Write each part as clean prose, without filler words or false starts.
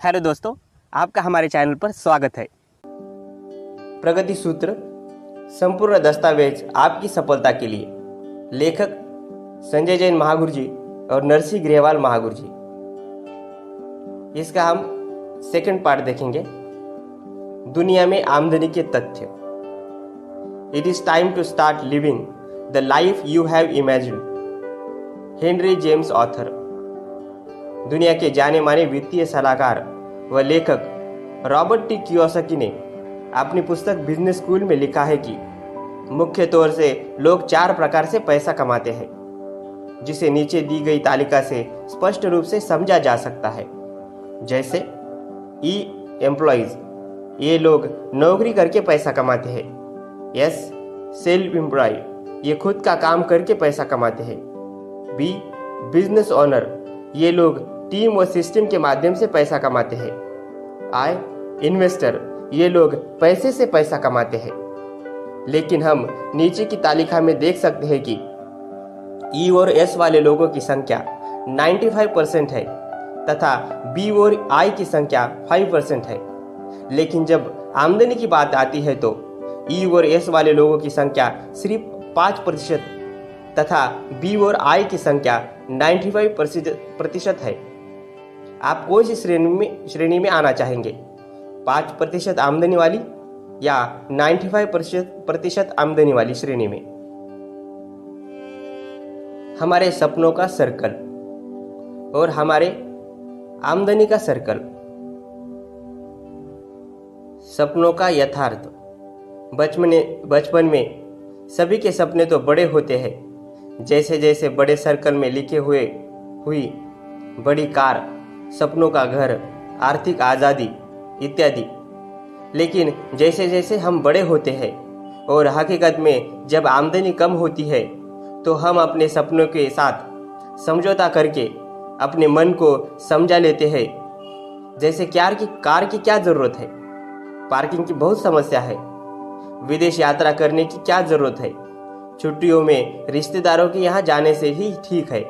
Hello दोस्तों, आपका हमारे चैनल पर स्वागत है। प्रगति सूत्र संपूर्ण दस्तावेज आपकी सफलता के लिए। लेखक संजय जैन महागुरु जी और नरसिंह ग्रेवाल महागुरु जी। इसका हम सेकंड पार्ट देखेंगे। दुनिया में आमदनी के तथ्य। It is time to start living the life you have imagined. Henry James author. दुनिया के जाने माने वित्तीय सलाहकार व लेखक रॉबर्ट टी कियोसाकी ने अपनी पुस्तक बिजनेस स्कूल में लिखा है कि मुख्य तौर से लोग 4 प्रकार से पैसा कमाते हैं, जिसे नीचे दी गई तालिका से स्पष्ट रूप से समझा जा सकता है। जैसे एम्प्लॉइज, ये लोग नौकरी करके पैसा कमाते हैं। एस सेल्फ एम्प्लॉय, ये खुद का काम करके पैसा कमाते हैं। बी बिजनेस ओनर, ये लोग टीम व सिस्टम के माध्यम से पैसा कमाते हैं। आई इन्वेस्टर, ये लोग पैसे से पैसा कमाते हैं। लेकिन हम नीचे की तालिका में देख सकते हैं कि ई और एस वाले लोगों की संख्या 95% है तथा बी और आई की संख्या 5% है। लेकिन जब आमदनी की बात आती है तो ई और एस वाले लोगों की संख्या सिर्फ 5% तथा बी और आई की संख्या 95% है। आप कौन सी श्रेणी में आना चाहेंगे? 5% आमदनी वाली या 95% आमदनी वाली श्रेणी में? हमारे सपनों का सर्कल और हमारे आमदनी का सर्कल। सपनों का यथार्थ। बचपन में सभी के सपने तो बड़े होते हैं, जैसे जैसे बड़े सर्कल में लिखे हुई बड़ी कार, सपनों का घर, आर्थिक आज़ादी इत्यादि। लेकिन जैसे जैसे हम बड़े होते हैं और हकीकत में जब आमदनी कम होती है तो हम अपने सपनों के साथ समझौता करके अपने मन को समझा लेते हैं। जैसे कार की क्या ज़रूरत है, पार्किंग की बहुत समस्या है, विदेश यात्रा करने की क्या ज़रूरत है, छुट्टियों में रिश्तेदारों के यहाँ जाने से ही ठीक है,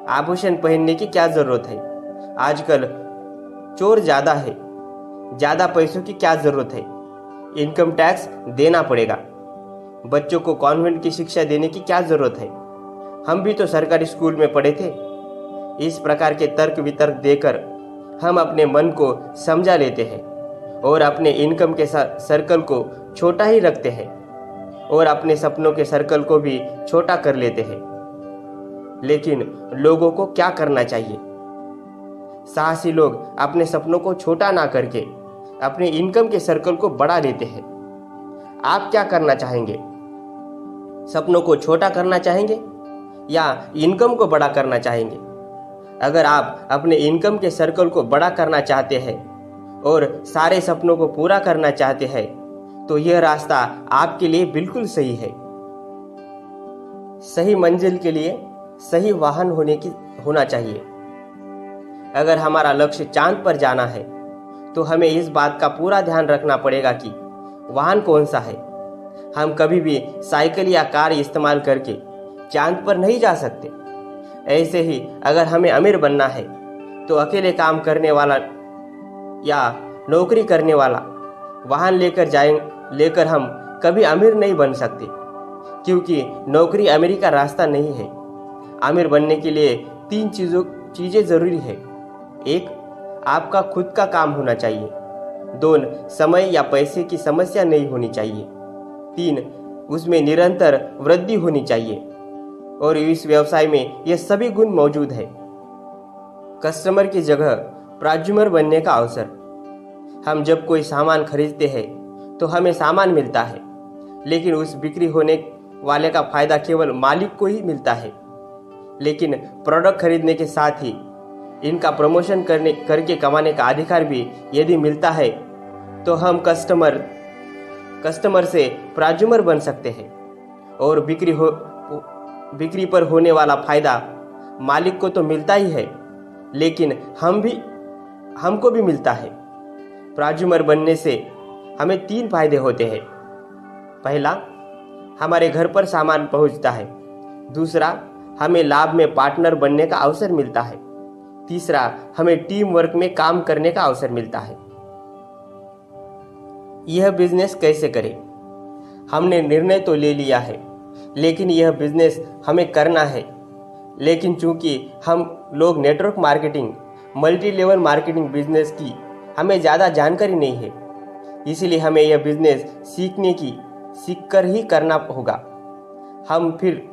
आभूषण पहनने की क्या ज़रूरत है, आजकल चोर ज़्यादा है, ज़्यादा पैसों की क्या ज़रूरत है, इनकम टैक्स देना पड़ेगा, बच्चों को कॉन्वेंट की शिक्षा देने की क्या ज़रूरत है, हम भी तो सरकारी स्कूल में पढ़े थे। इस प्रकार के तर्क वितर्क देकर हम अपने मन को समझा लेते हैं और अपने इनकम के सर्कल को छोटा ही रखते हैं और अपने सपनों के सर्कल को भी छोटा कर लेते हैं। लेकिन लोगों को क्या करना चाहिए? साहसी लोग अपने सपनों को छोटा ना करके अपने इनकम के सर्कल को बढ़ा लेते हैं। आप क्या करना चाहेंगे? सपनों को छोटा करना चाहेंगे या इनकम को बड़ा करना चाहेंगे? अगर आप अपने इनकम के सर्कल को बड़ा करना चाहते हैं और सारे सपनों को पूरा करना चाहते हैं तो यह रास्ता आपके लिए बिल्कुल सही है। सही मंजिल के लिए सही वाहन होना चाहिए। अगर हमारा लक्ष्य चांद पर जाना है तो हमें इस बात का पूरा ध्यान रखना पड़ेगा कि वाहन कौन सा है। हम कभी भी साइकिल या कार इस्तेमाल करके चांद पर नहीं जा सकते। ऐसे ही अगर हमें अमीर बनना है तो अकेले काम करने वाला या नौकरी करने वाला वाहन लेकर हम कभी अमीर नहीं बन सकते, क्योंकि नौकरी अमीरी का रास्ता नहीं है। अमीर बनने के लिए 3 चीज़ें ज़रूरी है। 1, आपका खुद का काम होना चाहिए। 2, समय या पैसे की समस्या नहीं होनी चाहिए। 3, उसमें निरंतर वृद्धि होनी चाहिए और इस व्यवसाय में ये सभी गुण मौजूद है। कस्टमर की जगह प्रोज्यूमर बनने का अवसर। हम जब कोई सामान खरीदते हैं तो हमें सामान मिलता है, लेकिन उस बिक्री होने वाले का फायदा केवल मालिक को ही मिलता है। लेकिन प्रोडक्ट खरीदने के साथ ही इनका प्रमोशन करके कमाने का अधिकार भी यदि मिलता है तो हम कस्टमर से प्रोज्यूमर बन सकते हैं और बिक्री पर होने वाला फायदा मालिक को तो मिलता ही है, लेकिन हमको भी मिलता है। प्रोज्यूमर बनने से हमें 3 फायदे होते हैं। पहला, हमारे घर पर सामान पहुंचता है। दूसरा, हमें लाभ में पार्टनर बनने का अवसर मिलता है। तीसरा, हमें टीम वर्क में काम करने का अवसर मिलता है। यह बिजनेस कैसे करें? हमने निर्णय तो ले लिया है, लेकिन यह बिजनेस हमें करना है। लेकिन चूंकि हम लोग network marketing, multi level marketing business की हमें ज़्यादा जानकारी नहीं है, इसीलिए हमें यह बिजनेस सीख कर ही करना होगा। हम फिर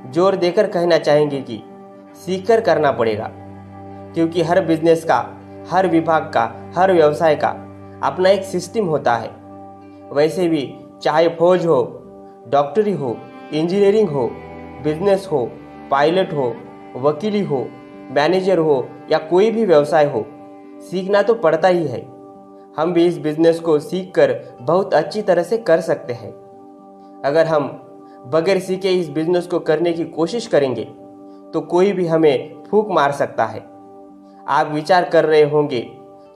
जोर देकर कहना चाहेंगे कि सीख कर करना पड़ेगा, क्योंकि हर बिजनेस का, हर विभाग का, हर व्यवसाय का अपना एक सिस्टम होता है। वैसे भी चाहे फौज हो, डॉक्टरी हो, इंजीनियरिंग हो, बिजनेस हो, पायलट हो, वकीली हो, मैनेजर हो या कोई भी व्यवसाय हो, सीखना तो पड़ता ही है। हम भी इस बिजनेस को सीखकर बहुत अच्छी तरह से कर सकते हैं। अगर हम बगैर सीखे इस बिजनेस को करने की कोशिश करेंगे तो कोई भी हमें फूंक मार सकता है। आप विचार कर रहे होंगे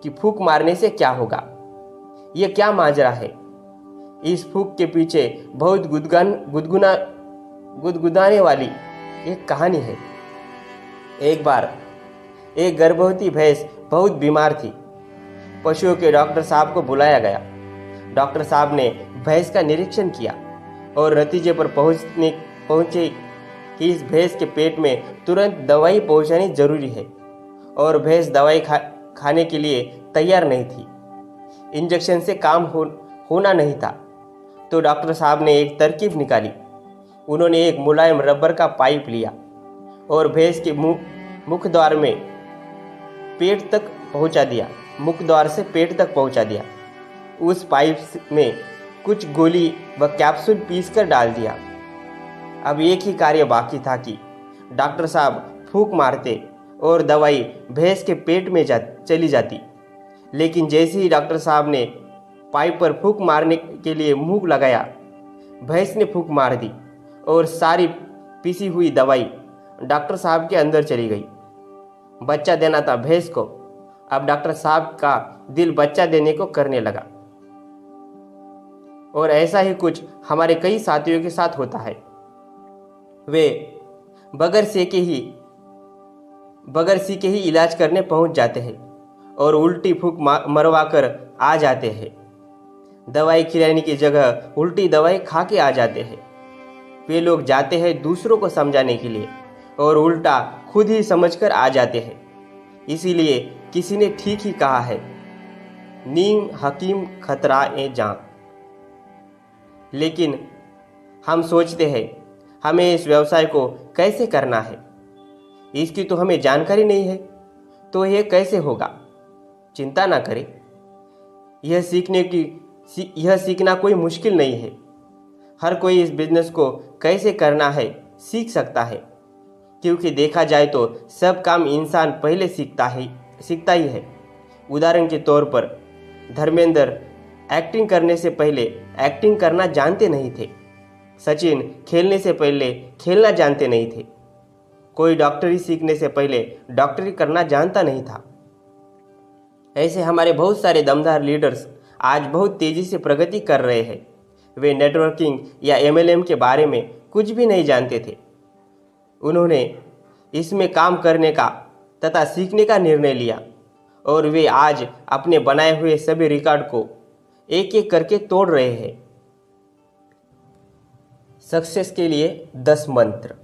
कि फूंक मारने से क्या होगा, यह क्या माजरा है। इस फूंक के पीछे बहुत गुदगुदाने वाली एक कहानी है। एक बार एक गर्भवती भैंस बहुत बीमार थी। पशुओं के डॉक्टर साहब को बुलाया गया। डॉक्टर साहब ने भैंस का निरीक्षण किया और नतीजे पर पहुंचे कि इस भैंस के पेट में तुरंत दवाई पहुंचानी जरूरी है और भैंस दवाई खाने के लिए तैयार नहीं थी। इंजेक्शन से काम होना नहीं था। तो डॉक्टर साहब ने एक तरकीब निकाली। उन्होंने एक मुलायम रबर का पाइप लिया और भैंस के मुख द्वार में पेट तक पहुंचा दिया। मुख द्वार से पेट तक पहुंचा दिया। उस पाइप में कुछ गोली व कैप्सूल पीसकर डाल दिया। अब एक ही कार्य बाकी था कि डॉक्टर साहब फूंक मारते और दवाई भैंस के पेट में चली जाती। लेकिन जैसे ही डॉक्टर साहब ने पाइप पर फूंक मारने के लिए मुंह लगाया, भैंस ने फूंक मार दी और सारी पीसी हुई दवाई डॉक्टर साहब के अंदर चली गई। बच्चा देना था भैंस को। अब डॉक्टर साहब का दिल बच्चा देने को करने लगा। और ऐसा ही कुछ हमारे कई साथियों के साथ होता है। वे बगैर सीखे ही इलाज करने पहुंच जाते हैं और उल्टी फूंक मरवा कर आ जाते हैं। दवाई खिलाने की जगह उल्टी दवाई खा के आ जाते हैं। वे लोग जाते हैं दूसरों को समझाने के लिए और उल्टा खुद ही समझकर आ जाते हैं। इसीलिए किसी ने ठीक ही कहा है, नीम हकीम खतरा ए जान। लेकिन हम सोचते हैं हमें इस व्यवसाय को कैसे करना है, इसकी तो हमें जानकारी नहीं है, तो यह कैसे होगा। चिंता ना करें, यह सीखना कोई मुश्किल नहीं है। हर कोई इस बिजनेस को कैसे करना है सीख सकता है, क्योंकि देखा जाए तो सब काम इंसान पहले सीखता ही है। उदाहरण के तौर पर धर्मेंद्र एक्टिंग करने से पहले एक्टिंग करना जानते नहीं थे। सचिन खेलने से पहले खेलना जानते नहीं थे। कोई डॉक्टरी सीखने से पहले डॉक्टरी करना जानता नहीं था। ऐसे हमारे बहुत सारे दमदार लीडर्स आज बहुत तेजी से प्रगति कर रहे हैं। वे नेटवर्किंग या MLM के बारे में कुछ भी नहीं जानते थे। उन्होंने इसमें काम करने का तथा सीखने का निर्णय लिया और वे आज अपने बनाए हुए सभी रिकॉर्ड को एक एक करके तोड़ रहे हैं। सक्सेस के लिए 10 मंत्र।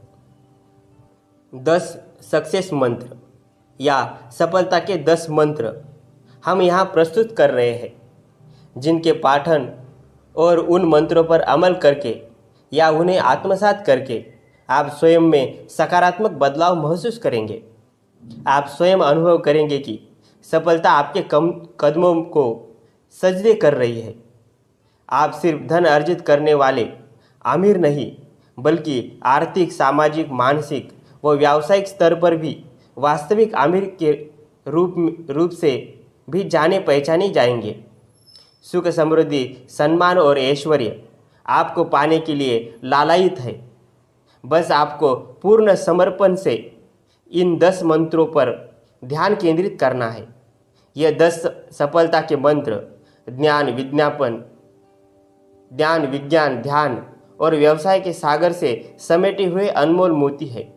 10 सक्सेस मंत्र या सफलता के 10 मंत्र हम यहाँ प्रस्तुत कर रहे हैं, जिनके पाठन और उन मंत्रों पर अमल करके या उन्हें आत्मसात करके आप स्वयं में सकारात्मक बदलाव महसूस करेंगे। आप स्वयं अनुभव करेंगे कि सफलता आपके कदमों को सजदे कर रही है। आप सिर्फ धन अर्जित करने वाले अमीर नहीं, बल्कि आर्थिक, सामाजिक, मानसिक व व्यावसायिक स्तर पर भी वास्तविक अमीर के रूप से भी जाने पहचाने जाएंगे। सुख, समृद्धि, सम्मान और ऐश्वर्य आपको पाने के लिए लालायित है। बस आपको पूर्ण समर्पण से इन 10 मंत्रों पर ध्यान केंद्रित करना है। यह 10 सफलता के मंत्र ज्ञान, विज्ञान, ध्यान और व्यवसाय के सागर से समेटे हुए अनमोल मोती है,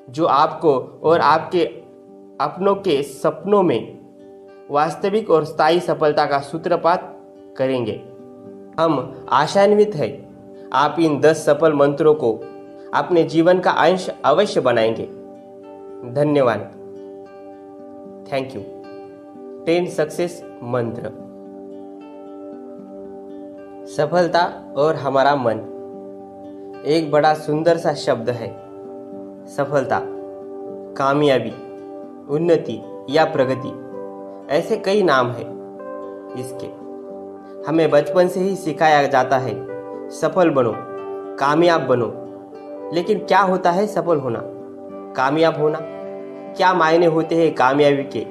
जो आपको और आपके अपनों के सपनों में वास्तविक और स्थायी सफलता का सूत्रपात करेंगे। हम आशान्वित हैं आप इन 10 सफल मंत्रों को अपने जीवन का अंश अवश्य बनाएंगे। धन्यवाद। Thank you. 10 सक्सेस मंत्र। सफलता और हमारा मन एक बड़ा सुंदर सा शब्द है। सफलता, कामयाबी, उन्नति या प्रगति, ऐसे कई नाम हैं इसके। हमें बचपन से ही सिखाया जाता है सफल बनो, कामयाब बनो। लेकिन क्या होता है सफल होना, कामयाब होना? क्या मायने होते हैं कामयाबी के,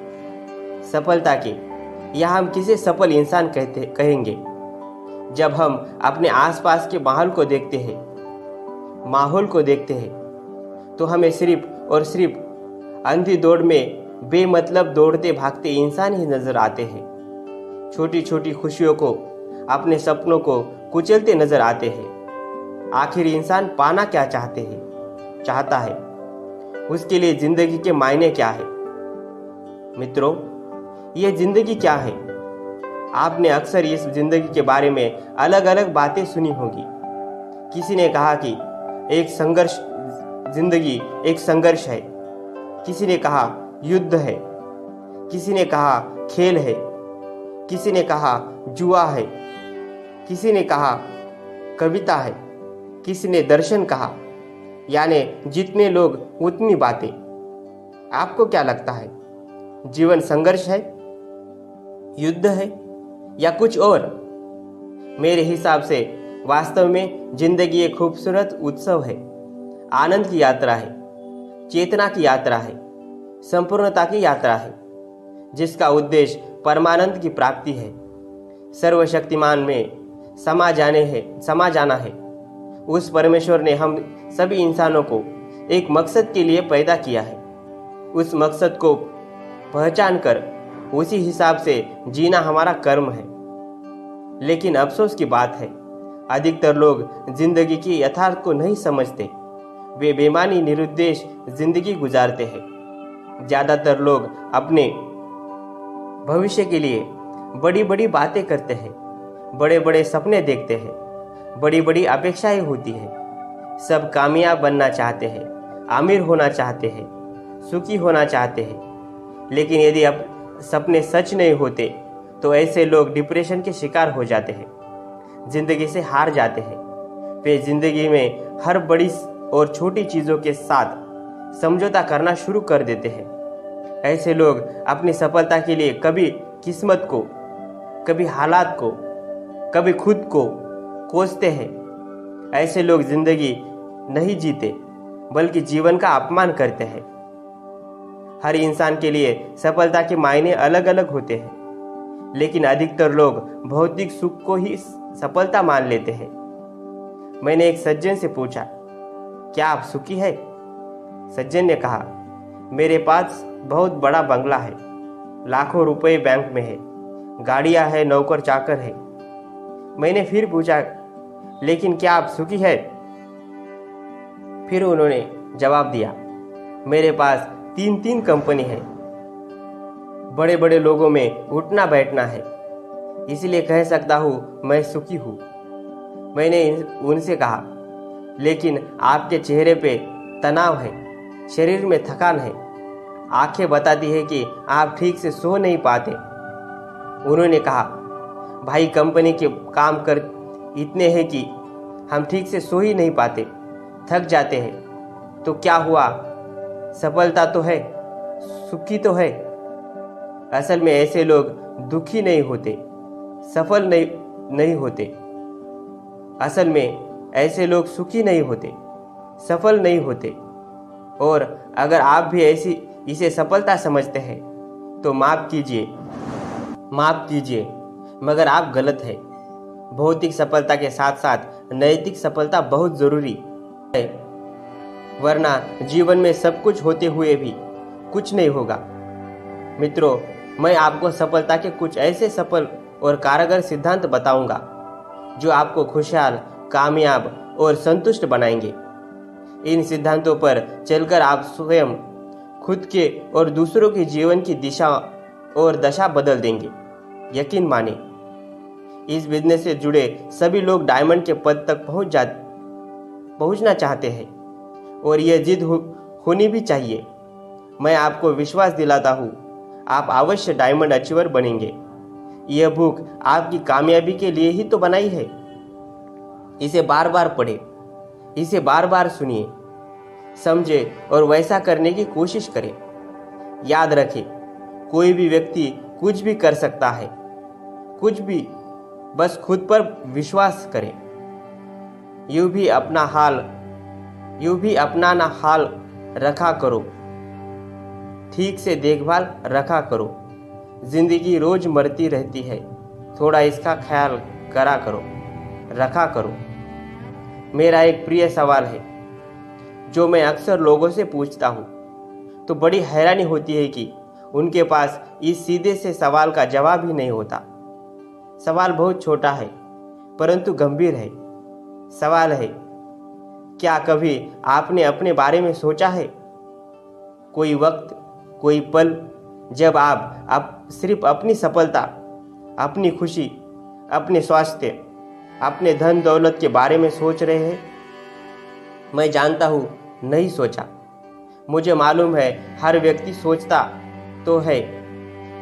सफलता के? या हम किसे सफल इंसान कहेंगे? जब हम अपने आसपास के माहौल को देखते हैं तो हमें सिर्फ और सिर्फ अंधी दौड़ में बेमतलब दौड़ते भागते इंसान ही नजर आते हैं। छोटी छोटी खुशियों को, अपने सपनों को कुचलते नजर आते हैं। आखिर इंसान पाना क्या चाहता है? उसके लिए जिंदगी के मायने क्या है? मित्रों, ये जिंदगी क्या है? आपने अक्सर इस जिंदगी के बारे में अलग अलग बातें सुनी होगी। किसी ने कहा कि जिंदगी एक संघर्ष है, किसी ने कहा युद्ध है, किसी ने कहा खेल है, किसी ने कहा जुआ है, किसी ने कहा कविता है, किसी ने दर्शन कहा। यानी जितने लोग उतनी बातें। आपको क्या लगता है, जीवन संघर्ष है, युद्ध है या कुछ और? मेरे हिसाब से वास्तव में जिंदगी एक खूबसूरत उत्सव है, आनंद की यात्रा है, चेतना की यात्रा है, संपूर्णता की यात्रा है, जिसका उद्देश्य परमानंद की प्राप्ति है, सर्वशक्तिमान में समा जाना है। उस परमेश्वर ने हम सभी इंसानों को एक मकसद के लिए पैदा किया है। उस मकसद को पहचान कर उसी हिसाब से जीना हमारा कर्म है। लेकिन अफसोस की बात है, अधिकतर लोग जिंदगी की यथार्थ को नहीं समझते। वे बेमानी निरुद्देश जिंदगी गुजारते हैं। ज्यादातर लोग अपने भविष्य के लिए बड़ी बड़ी बातें करते हैं, बड़े बड़े सपने देखते हैं, बड़ी बड़ी अपेक्षाएं होती है। सब कामयाब बनना चाहते हैं, अमीर होना चाहते हैं, सुखी होना चाहते हैं। लेकिन यदि अब सपने सच नहीं होते तो ऐसे लोग डिप्रेशन के शिकार हो जाते हैं, जिंदगी से हार जाते हैं। वे जिंदगी में हर बड़ी और छोटी चीज़ों के साथ समझौता करना शुरू कर देते हैं। ऐसे लोग अपनी सफलता के लिए कभी किस्मत को, कभी हालात को, कभी खुद को कोसते हैं। ऐसे लोग जिंदगी नहीं जीते बल्कि जीवन का अपमान करते हैं। हर इंसान के लिए सफलता के मायने अलग अलग होते हैं, लेकिन अधिकतर लोग भौतिक सुख को ही सफलता मान लेते हैं। मैंने एक सज्जन से पूछा, क्या आप सुखी है? सज्जन ने कहा, मेरे पास बहुत बड़ा बंगला है, लाखों रुपए बैंक में है, गाड़ियां है, नौकर चाकर है। मैंने फिर पूछा, लेकिन क्या आप सुखी है? फिर उन्होंने जवाब दिया, मेरे पास 3 कंपनी है, बड़े बड़े लोगों में उठना बैठना है, इसलिए कह सकता हूँ मैं सुखी हूँ। मैंने उनसे कहा, लेकिन आपके चेहरे पे तनाव है, शरीर में थकान है, आंखें बताती है कि आप ठीक से सो नहीं पाते। उन्होंने कहा, भाई कंपनी के काम कर इतने हैं कि हम ठीक से सो ही नहीं पाते, थक जाते हैं। तो क्या हुआ, सफलता तो है, सुखी तो है। असल में ऐसे लोग दुखी नहीं होते, सफल नहीं होते। असल में ऐसे लोग सुखी नहीं होते, सफल नहीं होते। और अगर आप भी इसे सफलता समझते हैं तो माफ कीजिए, मगर आप गलत हैं। भौतिक सफलता के साथ साथ नैतिक सफलता बहुत जरूरी है, वरना जीवन में सब कुछ होते हुए भी कुछ नहीं होगा। मित्रों, मैं आपको सफलता के कुछ ऐसे सफल और कारगर सिद्धांत बताऊंगा जो आपको खुशहाल, कामयाब और संतुष्ट बनाएंगे। इन सिद्धांतों पर चलकर आप स्वयं खुद के और दूसरों के जीवन की दिशा और दशा बदल देंगे। यकीन माने, इस बिजनेस से जुड़े सभी लोग डायमंड के पद तक पहुंचना चाहते हैं और यह जिद होनी भी चाहिए। मैं आपको विश्वास दिलाता हूँ, आप अवश्य डायमंड अचीवर बनेंगे। यह बुक आपकी कामयाबी के लिए ही तो बनाई है। इसे बार बार पढ़े, इसे बार बार सुनिए, समझे और वैसा करने की कोशिश करें। याद रखें, कोई भी व्यक्ति कुछ भी कर सकता है, कुछ भी, बस खुद पर विश्वास करें। यूं भी अपना ना हाल रखा करो, ठीक से देखभाल रखा करो। जिंदगी रोज मरती रहती है, थोड़ा इसका ख्याल रखा करो। मेरा एक प्रिय सवाल है जो मैं अक्सर लोगों से पूछता हूँ, तो बड़ी हैरानी होती है कि उनके पास इस सीधे से सवाल का जवाब ही नहीं होता। सवाल बहुत छोटा है परंतु गंभीर है। सवाल है, क्या कभी आपने अपने बारे में सोचा है? कोई वक्त, कोई पल जब आप सिर्फ अपनी सफलता, अपनी खुशी, अपने स्वास्थ्य, अपने धन दौलत के बारे में सोच रहे हैं? मैं जानता हूँ, नहीं सोचा। मुझे मालूम है हर व्यक्ति सोचता तो है,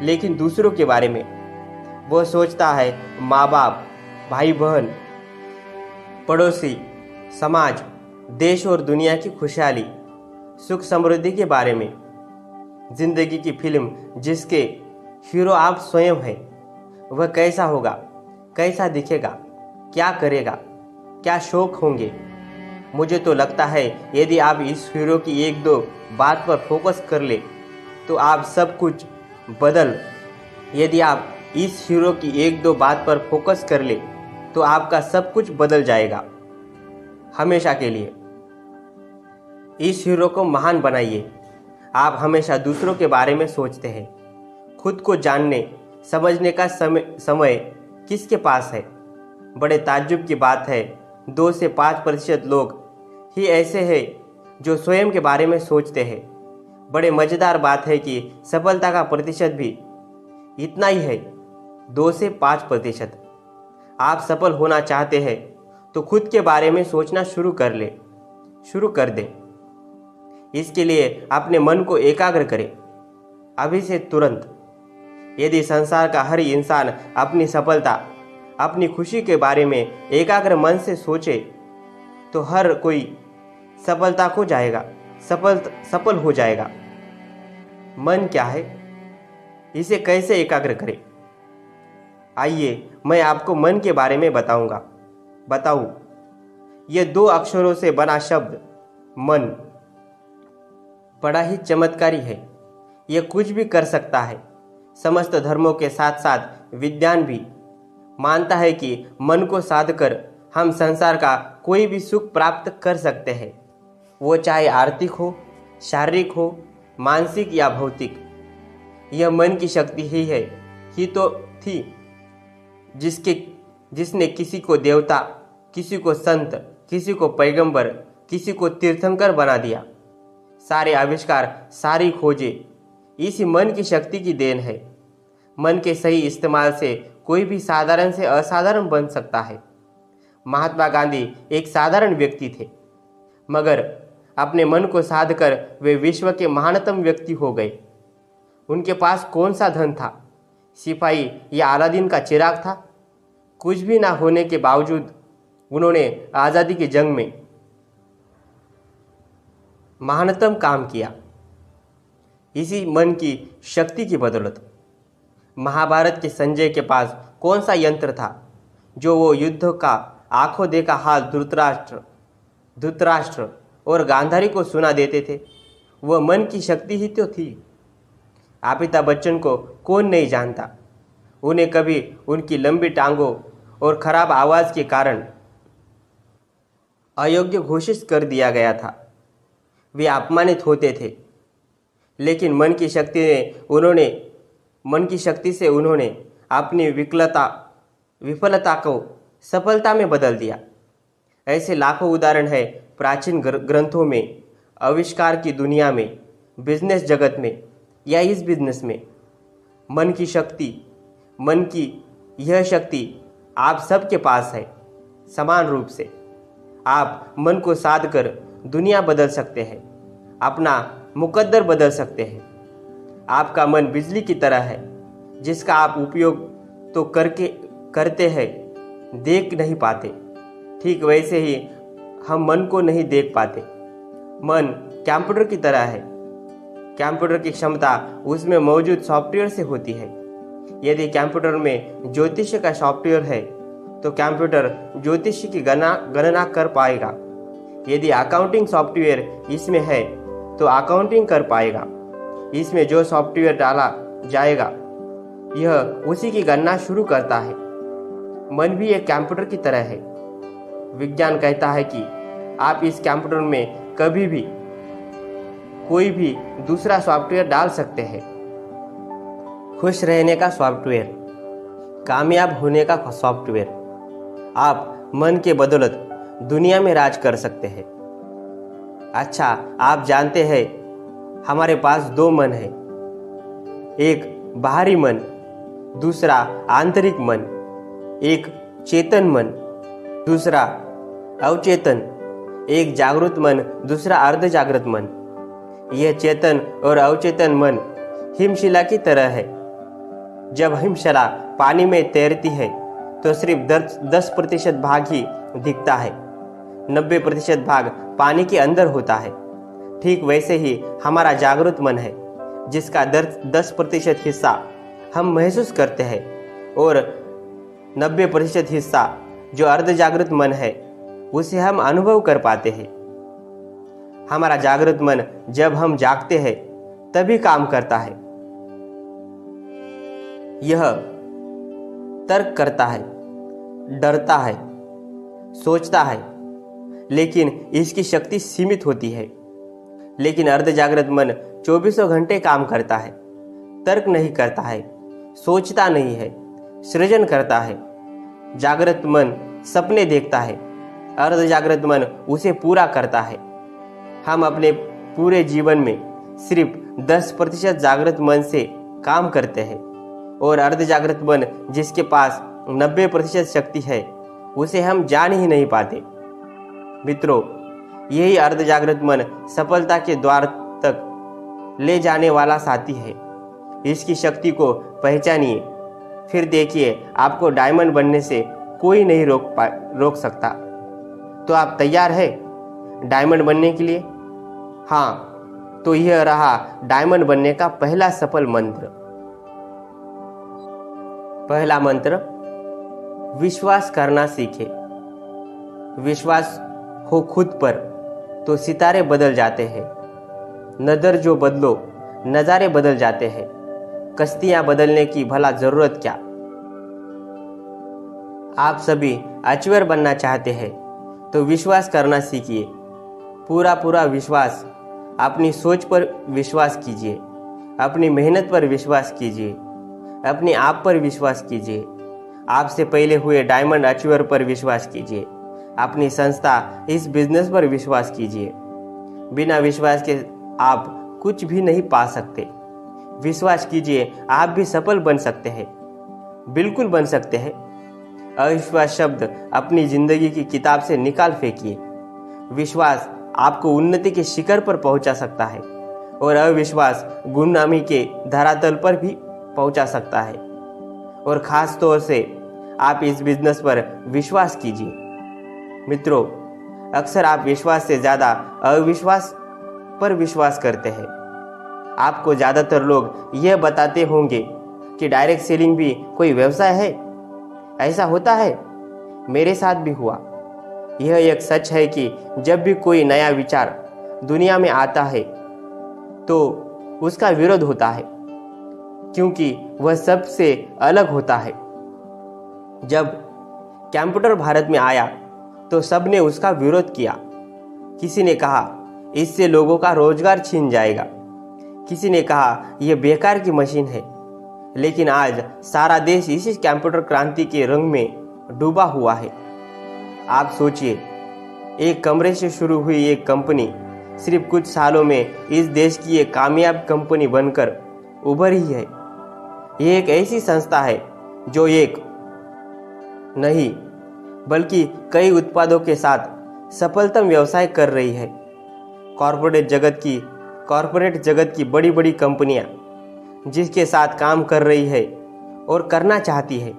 लेकिन दूसरों के बारे में। वो सोचता है माँ बाप, भाई बहन, पड़ोसी, समाज, देश और दुनिया की खुशहाली, सुख समृद्धि के बारे में। जिंदगी की फिल्म जिसके हीरो आप स्वयं हैं, वह कैसा होगा, कैसा दिखेगा, क्या करेगा, क्या शौक होंगे? मुझे तो लगता है यदि आप इस हीरो की एक दो बात पर फोकस कर ले तो आप सब कुछ यदि आप इस हीरो की एक दो बात पर फोकस कर ले तो आपका सब कुछ बदल जाएगा, हमेशा के लिए। इस हीरो को महान बनाइए। आप हमेशा दूसरों के बारे में सोचते हैं। खुद को जानने समझने का समय किसके पास है? बड़े ताज्जुब की बात है, 2 से 5% लोग ही ऐसे हैं जो स्वयं के बारे में सोचते हैं। बड़े मज़ेदार बात है कि सफलता का प्रतिशत भी इतना ही है, 2 से 5%। आप सफल होना चाहते हैं तो खुद के बारे में सोचना शुरू कर दें। इसके लिए अपने मन को एकाग्र करें, अभी से तुरंत। यदि संसार का हर इंसान अपनी सफलता, अपनी खुशी के बारे में एकाग्र मन से सोचे तो हर कोई सफल हो जाएगा। मन क्या है, इसे कैसे एकाग्र करें? आइए मैं आपको मन के बारे में बताऊं। यह 2 अक्षरों से बना शब्द मन बड़ा ही चमत्कारी है। यह कुछ भी कर सकता है। समस्त धर्मों के साथ साथ विज्ञान भी मानता है कि मन को साध कर हम संसार का कोई भी सुख प्राप्त कर सकते हैं, वो चाहे आर्थिक हो, शारीरिक हो, मानसिक या भौतिक। यह मन की शक्ति ही तो थी जिसने किसी को देवता, किसी को संत, किसी को पैगंबर, किसी को तीर्थंकर बना दिया। सारे आविष्कार, सारी खोजें इसी मन की शक्ति की देन है। मन के सही इस्तेमाल से कोई भी साधारण से असाधारण बन सकता है। महात्मा गांधी एक साधारण व्यक्ति थे, मगर अपने मन को साध कर वे विश्व के महानतम व्यक्ति हो गए। उनके पास कौन सा धन था? सिपाही या अलादीन का चिराग था? कुछ भी ना होने के बावजूद उन्होंने आज़ादी की जंग में महानतम काम किया, इसी मन की शक्ति की बदौलत। महाभारत के संजय के पास कौन सा यंत्र था जो वो युद्ध का आंखों देखा हाल धृतराष्ट्र और गांधारी को सुना देते थे? वह मन की शक्ति ही तो थी। अमिताभ बच्चन को कौन नहीं जानता? उन्हें कभी उनकी लंबी टांगों और खराब आवाज़ के कारण अयोग्य घोषित कर दिया गया था। वे अपमानित होते थे, लेकिन मन की शक्ति से उन्होंने अपनी विफलता को सफलता में बदल दिया। ऐसे लाखों उदाहरण हैं प्राचीन ग्रंथों में, आविष्कार की दुनिया में, बिजनेस जगत में या इस बिजनेस में मन की यह शक्ति आप सबके पास है। समान रूप से आप मन को साध कर दुनिया बदल सकते हैं, अपना मुकद्दर बदल सकते हैं। आपका मन बिजली की तरह है जिसका आप उपयोग तो करते हैं, देख नहीं पाते। ठीक वैसे ही हम मन को नहीं देख पाते। मन कंप्यूटर की तरह है। कंप्यूटर की क्षमता उसमें मौजूद सॉफ्टवेयर से होती है। यदि कंप्यूटर में ज्योतिष का सॉफ्टवेयर है तो कंप्यूटर ज्योतिष की गणना कर पाएगा। यदि अकाउंटिंग सॉफ्टवेयर इसमें है तो अकाउंटिंग कर पाएगा। इसमें जो सॉफ्टवेयर डाला जाएगा यह उसी की गणना शुरू करता है। मन भी एक कंप्यूटर की तरह है। विज्ञान कहता है कि आप इस कंप्यूटर में कभी भी कोई भी दूसरा सॉफ्टवेयर डाल सकते हैं। खुश रहने का सॉफ्टवेयर, कामयाब होने का सॉफ्टवेयर। आप मन के बदौलत दुनिया में राज कर सकते हैं। अच्छा, आप जानते हैं हमारे पास दो मन है, एक बाहरी मन, दूसरा आंतरिक मन। एक चेतन मन, दूसरा अवचेतन। एक जागृत मन, दूसरा अर्ध जागृत मन। यह चेतन और अवचेतन मन हिमशिला की तरह है। जब हिमशिला पानी में तैरती है तो सिर्फ 10% भाग ही दिखता है, 90% भाग पानी के अंदर होता है। ठीक वैसे ही हमारा जागृत मन है जिसका 10% हिस्सा हम महसूस करते हैं और 90% हिस्सा जो अर्ध जागृत मन है उसे हम अनुभव कर पाते हैं। हमारा जागृत मन जब हम जागते हैं तभी काम करता है। यह तर्क करता है, डरता है, सोचता है, लेकिन इसकी शक्ति सीमित होती है। लेकिन अर्ध जागृत मन 24 घंटे काम करता है, तर्क नहीं करता है, सोचता नहीं है, सृजन करता है। जागृत मन सपने देखता है, अर्ध जागृत मन उसे पूरा करता है। हम अपने पूरे जीवन में सिर्फ 10% जागृत मन से काम करते हैं और अर्ध जागृत मन जिसके पास 90% शक्ति है उसे हम जान ही नहीं पाते। मित्रों, यही अर्ध जागृत मन सफलता के द्वार तक ले जाने वाला साथी है। इसकी शक्ति को पहचानिए, फिर देखिए आपको डायमंड बनने से कोई नहीं रोक सकता। तो आप तैयार हैं डायमंड बनने के लिए? हाँ, तो यह रहा डायमंड बनने का पहला सफल मंत्र। पहला मंत्र, विश्वास करना सीखें। विश्वास हो खुद पर तो सितारे बदल जाते हैं। नजर जो बदलो नज़ारे बदल जाते हैं। कश्तियां बदलने की भला जरूरत क्या? आप सभी अचीवर बनना चाहते हैं तो विश्वास करना सीखिए। पूरा विश्वास। अपनी सोच पर विश्वास कीजिए, अपनी मेहनत पर विश्वास कीजिए, अपने आप पर विश्वास कीजिए, आपसे पहले हुए डायमंड अचीवर पर विश्वास कीजिए, अपनी संस्था इस बिजनेस पर विश्वास कीजिए। बिना विश्वास के आप कुछ भी नहीं पा सकते। विश्वास कीजिए, आप भी सफल बन सकते हैं, बिल्कुल बन सकते हैं। अविश्वास शब्द अपनी जिंदगी की किताब से निकाल फेंकिए। विश्वास आपको उन्नति के शिखर पर पहुंचा सकता है और अविश्वास गुमनामी के धरातल पर भी पहुंचा सकता है। और खास तौर से आप इस बिजनेस पर विश्वास कीजिए। मित्रों, अक्सर आप विश्वास से ज़्यादा अविश्वास पर विश्वास करते हैं। आपको ज़्यादातर लोग यह बताते होंगे कि डायरेक्ट सेलिंग भी कोई व्यवसाय है। ऐसा होता है, मेरे साथ भी हुआ। यह एक सच है कि जब भी कोई नया विचार दुनिया में आता है तो उसका विरोध होता है, क्योंकि वह सबसे अलग होता है। जब कंप्यूटर भारत में आया तो सबने उसका विरोध किया। किसी ने कहा इससे लोगों का रोजगार छीन जाएगा, किसी ने कहा यह बेकार की मशीन है। लेकिन आज सारा देश इसी कंप्यूटर क्रांति के रंग में डूबा हुआ है। आप सोचिए, एक कमरे से शुरू हुई एक कंपनी सिर्फ कुछ सालों में इस देश की एक कामयाब कंपनी बनकर उभरी है। ये एक ऐसी संस्था है जो एक नहीं बल्कि कई उत्पादों के साथ सफलतम व्यवसाय कर रही है। कॉरपोरेट जगत की बड़ी बड़ी कंपनियां जिसके साथ काम कर रही है और करना चाहती है,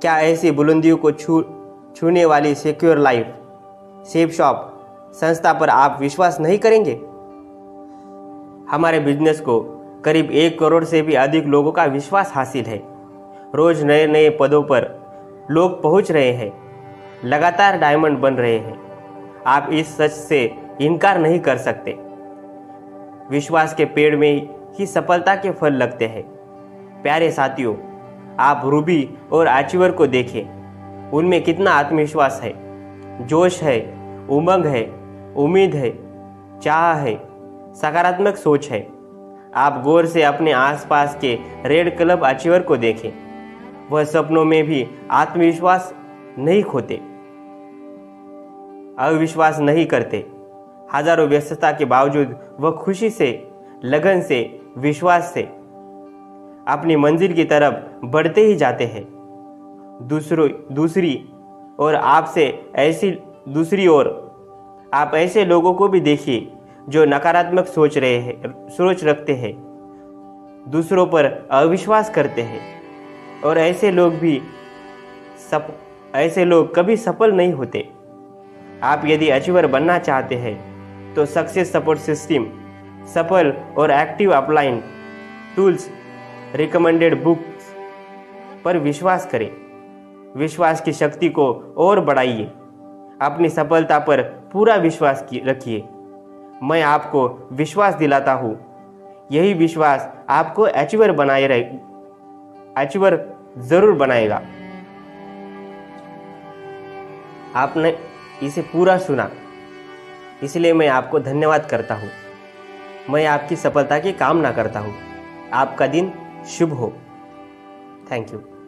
क्या ऐसी बुलंदियों को छूने वाली सिक्योर लाइफ सेफ शॉप संस्था पर आप विश्वास नहीं करेंगे? हमारे बिजनेस को करीब 1 करोड़ से भी अधिक लोगों का विश्वास हासिल है। रोज नए नए पदों पर लोग पहुंच रहे हैं, लगातार डायमंड बन रहे हैं। आप इस सच से इनकार नहीं कर सकते। विश्वास के पेड़ में ही सफलता के फल लगते हैं। प्यारे साथियों, आप रूबी और अचीवर को देखें। उनमें कितना आत्मविश्वास है, जोश है, उमंग है, उम्मीद है, चाह है, सकारात्मक सोच है। आप गौर से अपने आसपास के रेड क्लब अचीवर को देखें। वह सपनों में भी आत्मविश्वास नहीं खोते, अविश्वास नहीं करते। हजारों व्यस्तता के बावजूद वह खुशी से, लगन से, विश्वास से अपनी मंजिल की तरफ बढ़ते ही जाते हैं। दूसरी ओर आप ऐसे लोगों को भी देखिए जो नकारात्मक सोच रखते हैं, दूसरों पर अविश्वास करते हैं, और ऐसे लोग कभी सफल नहीं होते। आप यदि अचीवर बनना चाहते हैं तो सक्सेस सपोर्ट सिस्टम, सफल और active upline tools, recommended books पर विश्वास करें। विश्वास की शक्ति को और बढ़ाइए। अपनी सफलता पर पूरा विश्वास रखिए। मैं आपको विश्वास दिलाता हूँ, यही विश्वास आपको अचीवर जरूर बनाएगा। आपने इसे पूरा सुना, इसलिए मैं आपको धन्यवाद करता हूँ। मैं आपकी सफलता की कामना करता हूँ। आपका दिन शुभ हो। Thank you.